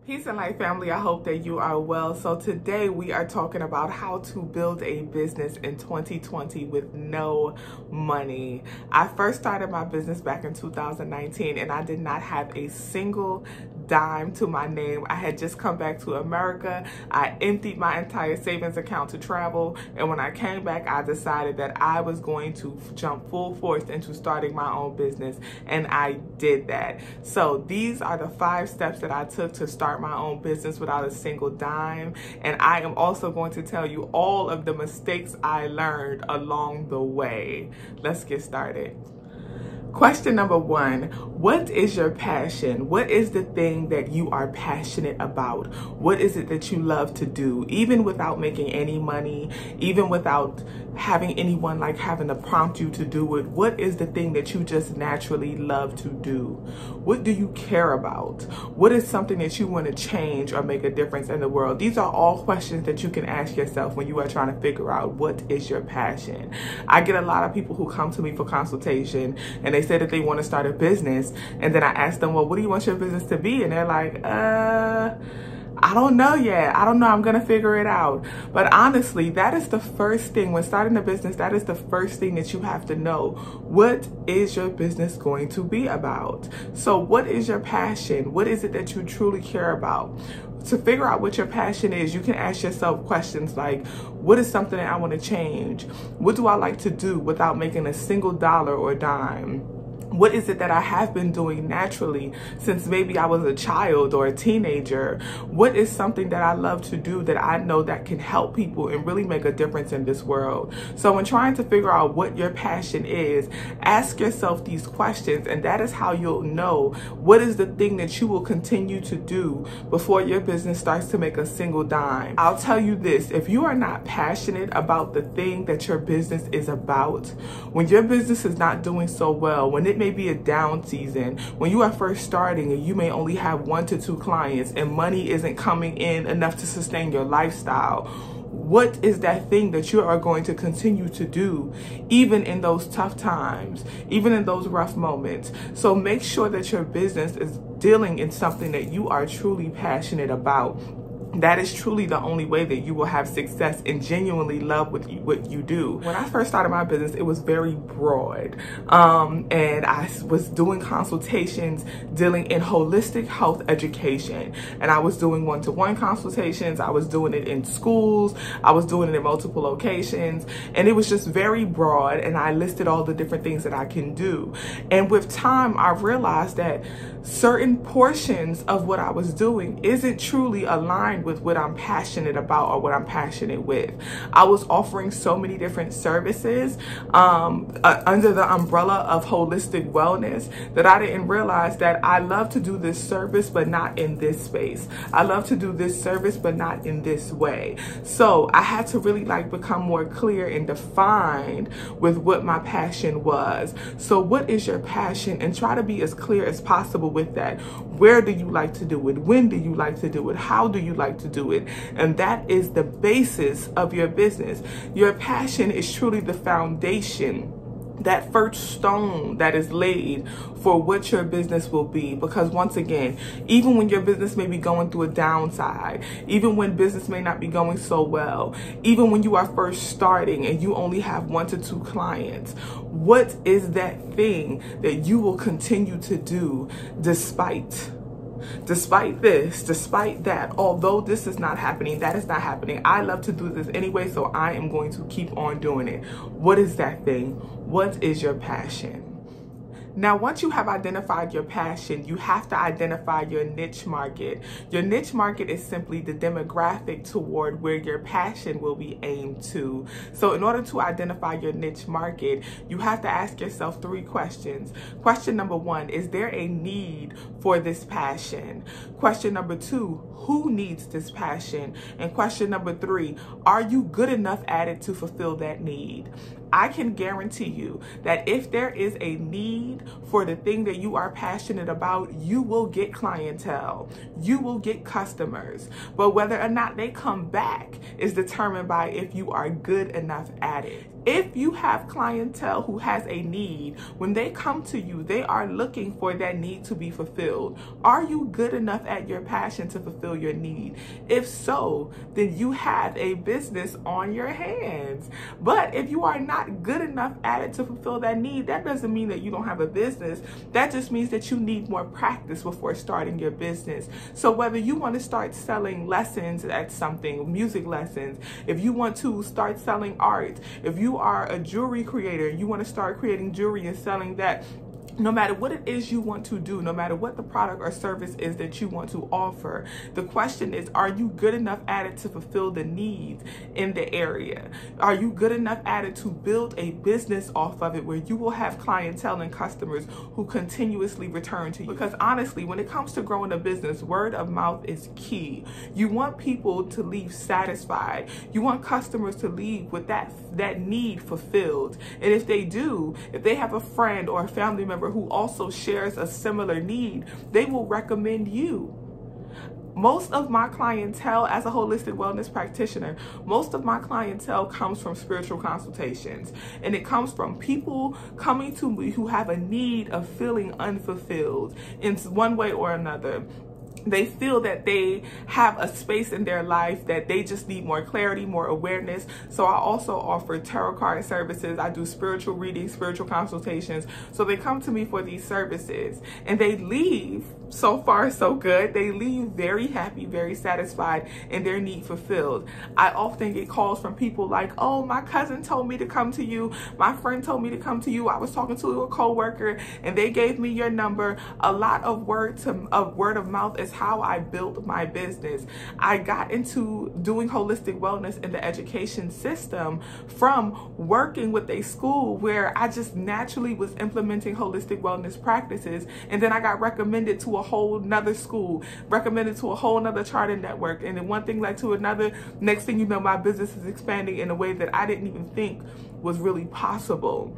Peace and light, family. I hope that you are well. So today we are talking about how to build a business in 2020 with no money. I first started my business back in 2019 and I did not have a single dime to my name. I had just come back to America. I emptied my entire savings account to travel, and when I came back I decided that I was going to jump full force into starting my own business, and I did that. So these are the 5 steps that I took to start my own business without a single dime, and I am also going to tell you all of the mistakes I learned along the way. Let's get started. Question number 1, what is your passion? What is the thing that you are passionate about? What is it that you love to do? Even without making any money, even without having anyone like having to prompt you to do it, what is the thing that you just naturally love to do? What do you care about? What is something that you want to change or make a difference in the world? These are all questions that you can ask yourself when you are trying to figure out what is your passion. I get a lot of people who come to me for consultation and they say that they want to start a business, and then I ask them, well, what do you want your business to be? And they're like, I don't know yet. I don't know. I'm going to figure it out. But honestly, that is the first thing. When starting a business, that is the first thing that you have to know. What is your business going to be about? So what is your passion? What is it that you truly care about? To figure out what your passion is, you can ask yourself questions like, what is something that I want to change? What do I like to do without making a single dollar or dime? What is it that I have been doing naturally since maybe I was a child or a teenager? What is something that I love to do that I know that can help people and really make a difference in this world? So when trying to figure out what your passion is, ask yourself these questions, and that is how you'll know what is the thing that you will continue to do before your business starts to make a single dime. I'll tell you this, if you are not passionate about the thing that your business is about, when your business is not doing so well, when it may be a down season, when you are first starting and you may only have 1 to 2 clients and money isn't coming in enough to sustain your lifestyle, what is that thing that you are going to continue to do even in those tough times, even in those rough moments? So make sure that your business is dealing in something that you are truly passionate about. That is truly the only way that you will have success and genuinely love what you do. When I first started my business, it was very broad. And I was doing consultations dealing in holistic health education. And I was doing one-to-one consultations. I was doing it in schools. I was doing it in multiple locations. And it was just very broad. And I listed all the different things that I can do. And with time, I realized that certain portions of what I was doing isn't truly aligned with what I'm passionate about or what I'm passionate with. I was offering so many different services under the umbrella of holistic wellness that I didn't realize that I love to do this service but not in this space. I love to do this service but not in this way. So I had to really become more clear and defined with what my passion was. So what is your passion? And try to be as clear as possible with that. Where do you like to do it? When do you like to do it? How do you like to do it? And that is the basis of your business. Your passion is truly the foundation, that first stone that is laid for what your business will be. Because once again, even when your business may be going through a downside, even when business may not be going so well, even when you are first starting and you only have 1 to 2 clients, what is that thing that you will continue to do despite this, despite that? Although this is not happening, that is not happening, I love to do this anyway, so I am going to keep on doing it. What is that thing? What is your passion? Now, once you have identified your passion, you have to identify your niche market. Your niche market is simply the demographic toward where your passion will be aimed to. So in order to identify your niche market, you have to ask yourself 3 questions. Question number 1, is there a need for this passion? Question number 2, who needs this passion? And question number 3, are you good enough at it to fulfill that need? I can guarantee you that if there is a need for the thing that you are passionate about, you will get clientele, you will get customers. But whether or not they come back is determined by if you are good enough at it. If you have clientele who has a need, when they come to you, they are looking for that need to be fulfilled. Are you good enough at your passion to fulfill your need? If so, then you have a business on your hands. But if you are not good enough at it to fulfill that need, that doesn't mean that you don't have a business. That just means that you need more practice before starting your business. So whether you want to start selling lessons at something, music lessons, if you want to start selling art, if you are a jewelry creator, you want to start creating jewelry and selling that, no matter what it is you want to do, no matter what the product or service is that you want to offer, the question is, are you good enough at it to fulfill the needs in the area? Are you good enough at it to build a business off of it where you will have clientele and customers who continuously return to you? Because honestly, when it comes to growing a business, word of mouth is key. You want people to leave satisfied. You want customers to leave with that need fulfilled. And if they do, if they have a friend or a family member who also shares a similar need, they will recommend you. Most of my clientele, as a holistic wellness practitioner, most of my clientele comes from spiritual consultations. And it comes from people coming to me who have a need of feeling unfulfilled in one way or another. They feel that they have a space in their life that they just need more clarity, more awareness. So I also offer tarot card services. I do spiritual readings, spiritual consultations. So they come to me for these services and they leave, so far so good, they leave very happy, very satisfied, and their need fulfilled. I often get calls from people like, oh, my cousin told me to come to you. My friend told me to come to you. I was talking to a coworker and they gave me your number. A lot of word of mouth is how I built my business. I got into doing holistic wellness in the education system from working with a school where I just naturally was implementing holistic wellness practices. And then I got recommended to a whole nother school, recommended to a whole nother charter network. And then one thing led to another. Next thing you know, my business is expanding in a way that I didn't even think was really possible.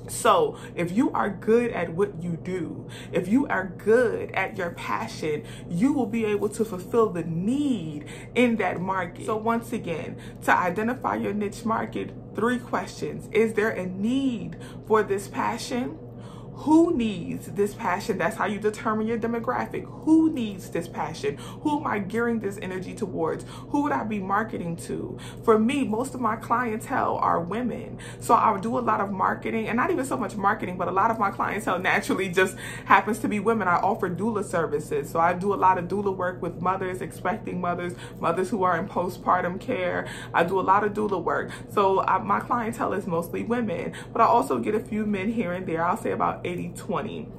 So if you are good at what you do, if you are good at your passion, you will be able to fulfill the need in that market. So once again, to identify your niche market, 3 questions. Is there a need for this passion? Who needs this passion? That's how you determine your demographic. Who needs this passion? Who am I gearing this energy towards? Who would I be marketing to? For me, most of my clientele are women. So I do a lot of marketing, and not even so much marketing, but a lot of my clientele naturally just happens to be women. I offer doula services. So I do a lot of doula work with mothers, expecting mothers, mothers who are in postpartum care. I do a lot of doula work. So my clientele is mostly women, but I also get a few men here and there. I'll say about 80-20.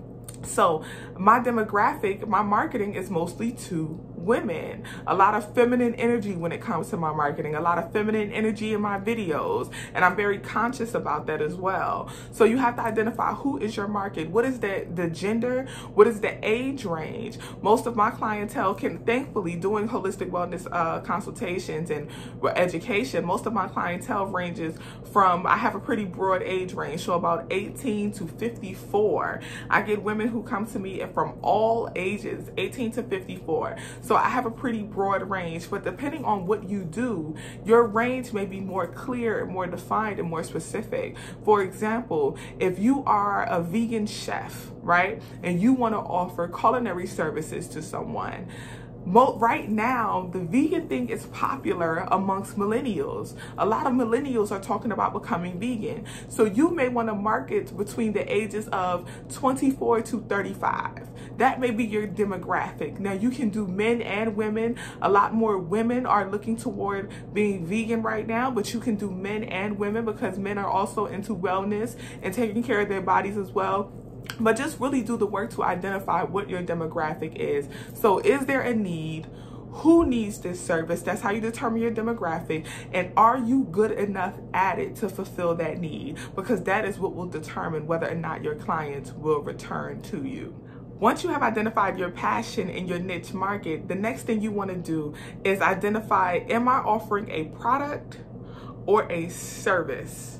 So my demographic, my marketing is mostly to women. A lot of feminine energy when it comes to my marketing, a lot of feminine energy in my videos, and I'm very conscious about that as well. So you have to identify who is your market. What is the gender? What is the age range? Most of my clientele can, thankfully, doing holistic wellness consultations and education, most of my clientele ranges from, I have a pretty broad age range, so about 18 to 54. I get women who come to me from all ages, 18 to 54. So I have a pretty broad range, but depending on what you do, your range may be more clear, more defined, and more specific. For example, if you are a vegan chef, right, and you want to offer culinary services to someone, right now, the vegan thing is popular amongst millennials. A lot of millennials are talking about becoming vegan. So you may want to market between the ages of 24 to 35. That may be your demographic. Now you can do men and women. A lot more women are looking toward being vegan right now, but you can do men and women because men are also into wellness and taking care of their bodies as well. But just really do the work to identify what your demographic is. So is there a need? Who needs this service? That's how you determine your demographic. And are you good enough at it to fulfill that need? Because that is what will determine whether or not your clients will return to you. Once you have identified your passion in your niche market, the next thing you want to do is identify, am I offering a product or a service?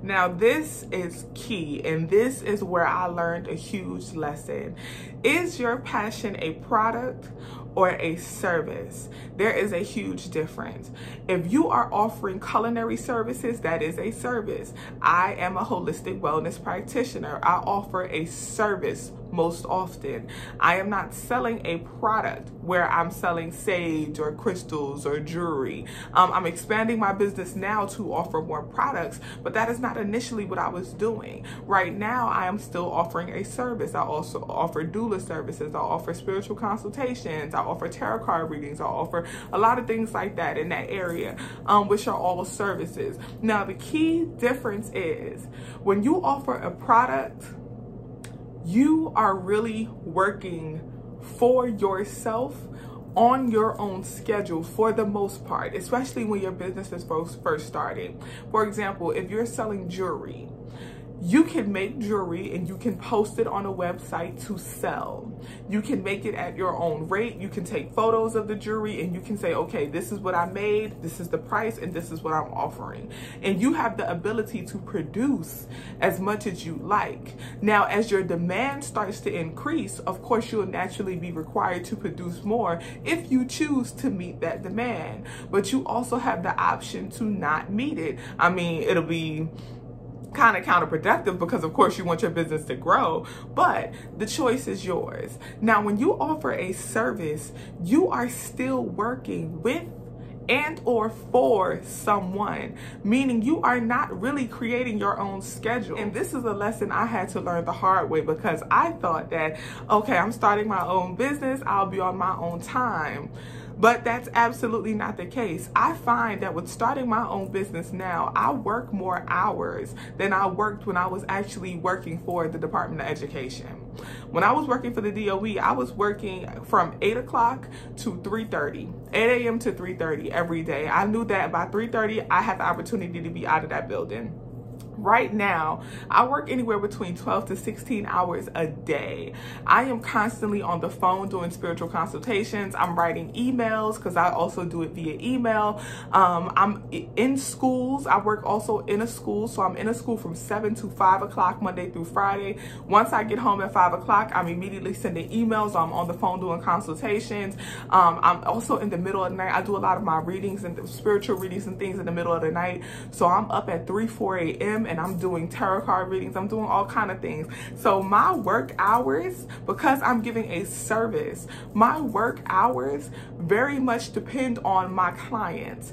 Now this is key, and this is where I learned a huge lesson. Is your passion a product or a service. There is a huge difference. If you are offering culinary services, that is a service. I am a holistic wellness practitioner. I offer a service most often. I am not selling a product where I'm selling sage or crystals or jewelry. I'm expanding my business now to offer more products, but that is not initially what I was doing. Right now, I am still offering a service. I also offer doula services. I offer spiritual consultations. I offer tarot card readings. I offer a lot of things like that in that area, which are all services. Now, the key difference is when you offer a product, you are really working for yourself on your own schedule for the most part, especially when your business is first starting. For example, if you're selling jewelry, you can make jewelry and you can post it on a website to sell. You can make it at your own rate. You can take photos of the jewelry and you can say, okay, this is what I made, this is the price, and this is what I'm offering. And you have the ability to produce as much as you like. Now, as your demand starts to increase, of course, you'll naturally be required to produce more if you choose to meet that demand. But you also have the option to not meet it. I mean, it'll be kind of counterproductive because of course you want your business to grow, but the choice is yours. Now, when you offer a service, you are still working with and or for someone, meaning you are not really creating your own schedule. And this is a lesson I had to learn the hard way, because I thought that, okay, I'm starting my own business, I'll be on my own time. But that's absolutely not the case. I find that with starting my own business now, I work more hours than I worked when I was actually working for the Department of Education. When I was working for the DOE, I was working from 8 o'clock to 3:30, 8 a.m. to 3:30 every day. I knew that by 3:30, I had the opportunity to be out of that building. Right now, I work anywhere between 12 to 16 hours a day. I am constantly on the phone doing spiritual consultations. I'm writing emails because I also do it via email. I'm in schools. I work also in a school. So I'm in a school from 7 to 5 o'clock Monday through Friday. Once I get home at 5 o'clock, I'm immediately sending emails. I'm on the phone doing consultations. I'm also in the middle of the night. I do a lot of my readings and spiritual readings and things in the middle of the night. So I'm up at 3, 4 a.m. and I'm doing tarot card readings. I'm doing all kind of things. So my work hours, because I'm giving a service, my work hours very much depend on my clients.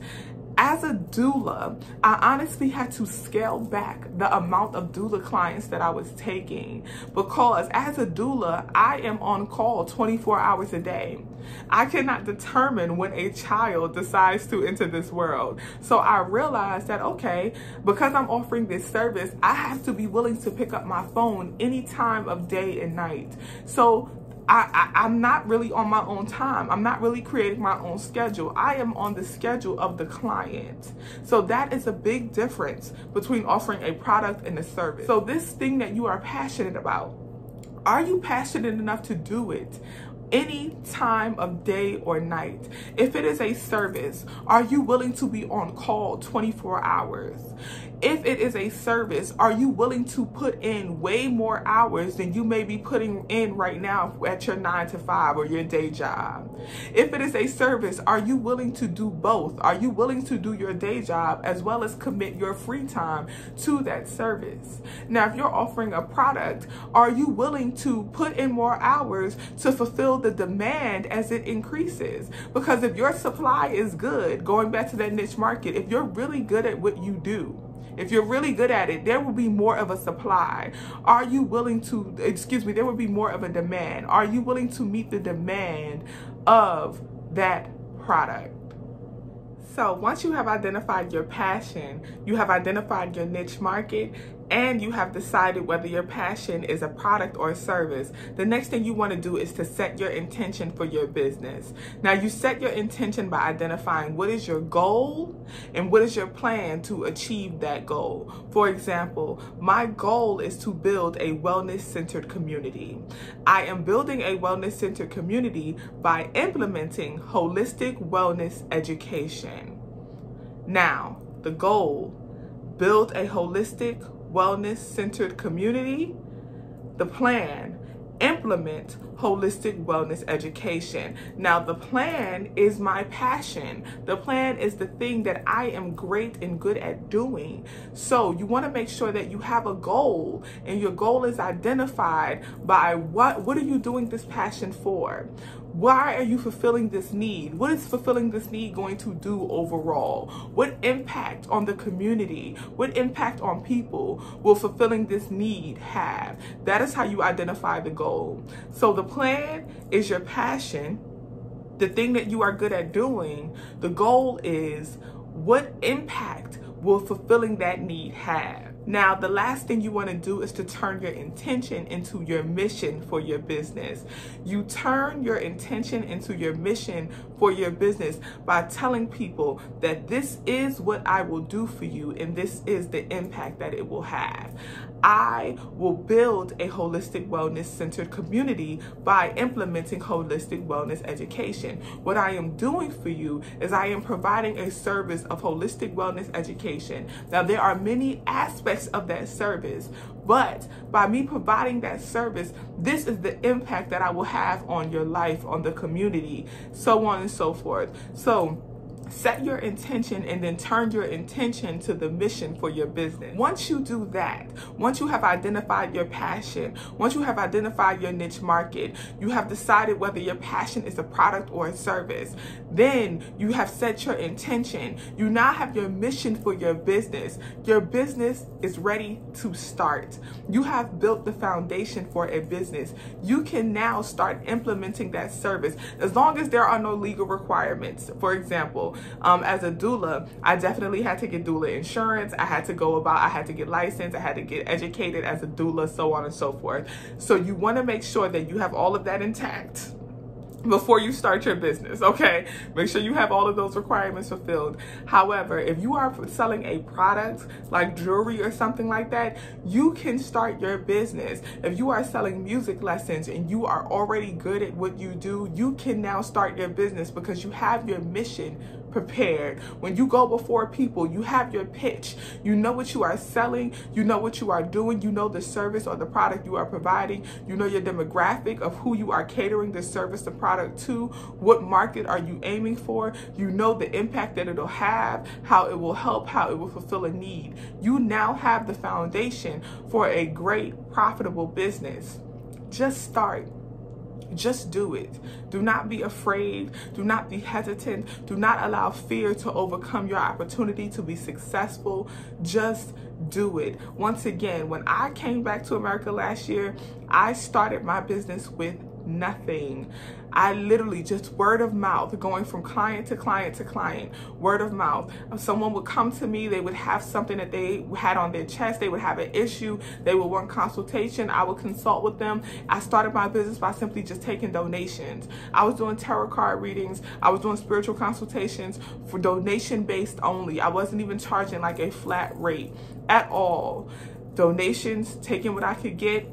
As a doula, I honestly had to scale back the amount of doula clients that I was taking, because as a doula, I am on call 24 hours a day. I cannot determine when a child decides to enter this world. So I realized that, okay, because I'm offering this service, I have to be willing to pick up my phone any time of day and night. So I'm not really on my own time. I'm not really creating my own schedule. I am on the schedule of the client. So that is a big difference between offering a product and a service. So this thing that you are passionate about, are you passionate enough to do it any time of day or night? If it is a service, are you willing to be on call 24 hours? If it is a service, are you willing to put in way more hours than you may be putting in right now at your 9 to 5 or your day job? If it is a service, are you willing to do both? Are you willing to do your day job as well as commit your free time to that service? Now, if you're offering a product, are you willing to put in more hours to fulfill the demand as it increases? Because if your supply is good, going back to that niche market, if you're really good at what you do, if you're really good at it, there will be more of a supply. Are you willing to, there will be more of a demand. Are you willing to meet the demand of that product? So once you have identified your passion, you have identified your niche market, and you have decided whether your passion is a product or a service, the next thing you want to do is to set your intention for your business. Now, you set your intention by identifying what is your goal and what is your plan to achieve that goal. For example, my goal is to build a wellness-centered community. I am building a wellness-centered community by implementing holistic wellness education. Now, the goal, build a holistic wellness-centered community. The plan, implement holistic wellness education. Now, the plan is my passion. The plan is the thing that I am great and good at doing. So you want to make sure that you have a goal, and your goal is identified by what are you doing this passion for? Why are you fulfilling this need? What is fulfilling this need going to do overall? What impact on the community, what impact on people will fulfilling this need have? That is how you identify the goal. So the plan is your passion, the thing that you are good at doing. The goal is what impact will fulfilling that need have? Now, the last thing you want to do is to turn your intention into your mission for your business. You turn your intention into your mission for your business by telling people that this is what I will do for you and this is the impact that it will have. I will build a holistic wellness centered community by implementing holistic wellness education. What I am doing for you is I am providing a service of holistic wellness education. Now, there are many aspects of that service, but by me providing that service, this is the impact that I will have on your life, on the community, so on and so forth. So set your intention and then turn your intention to the mission for your business. Once you do that, once you have identified your passion, once you have identified your niche market, you have decided whether your passion is a product or a service, then you have set your intention. You now have your mission for your business. Your business is ready to start. You have built the foundation for a business. You can now start implementing that service as long as there are no legal requirements. For example, as a doula, I definitely had to get doula insurance. I had to get licensed. I had to get educated as a doula, so on and so forth. So you want to make sure that you have all of that intact before you start your business, okay? Make sure you have all of those requirements fulfilled. However, if you are selling a product like jewelry or something like that, you can start your business. If you are selling music lessons and you are already good at what you do, you can now start your business because you have your mission prepared. When you go before people, you have your pitch. You know what you are selling. You know what you are doing. You know the service or the product you are providing. You know your demographic of who you are catering the service, the product to. What market are you aiming for? You know the impact that it'll have, how it will help, how it will fulfill a need. You now have the foundation for a great, profitable business. Just start. Just do it. Do not be afraid. Do not be hesitant. Do not allow fear to overcome your opportunity to be successful. Just do it. Once again, when I came back to America last year, I started my business with nothing. I literally just word of mouth, going from client to client to client, word of mouth. Someone would come to me, they would have something that they had on their chest, they would have an issue, they would want consultation, I would consult with them. I started my business by simply just taking donations. I was doing tarot card readings, I was doing spiritual consultations for donation based only. I wasn't even charging like a flat rate at all. Donations, taking what I could get,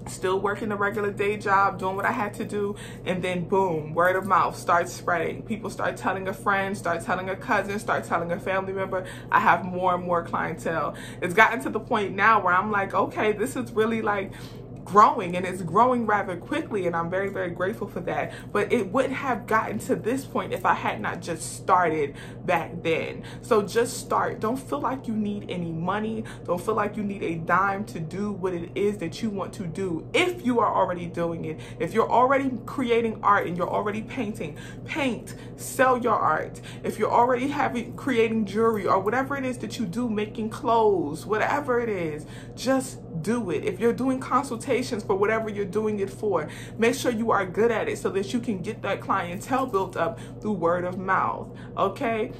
still working a regular day job, doing what I had to do, and then boom, word of mouth starts spreading. People start telling a friend, start telling a cousin, start telling a family member. I have more and more clientele. It's gotten to the point now where I'm like, okay, this is really like growing, and it's growing rather quickly, and I'm very, very grateful for that. But it wouldn't have gotten to this point if I had not just started back then. So just start. Don't feel like you need any money. Don't feel like you need a dime to do what it is that you want to do. If you are already doing it, if you're already creating art and you're already painting, paint, sell your art. If you're already creating jewelry or whatever it is that you do, making clothes, whatever it is, just do it. If you're doing consultations for whatever you're doing it for, make sure you are good at it so that you can get that clientele built up through word of mouth, okay?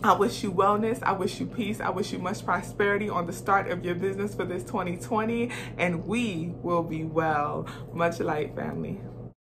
I wish you wellness, I wish you peace, I wish you much prosperity on the start of your business for this 2020, and we will be well. Much light, family.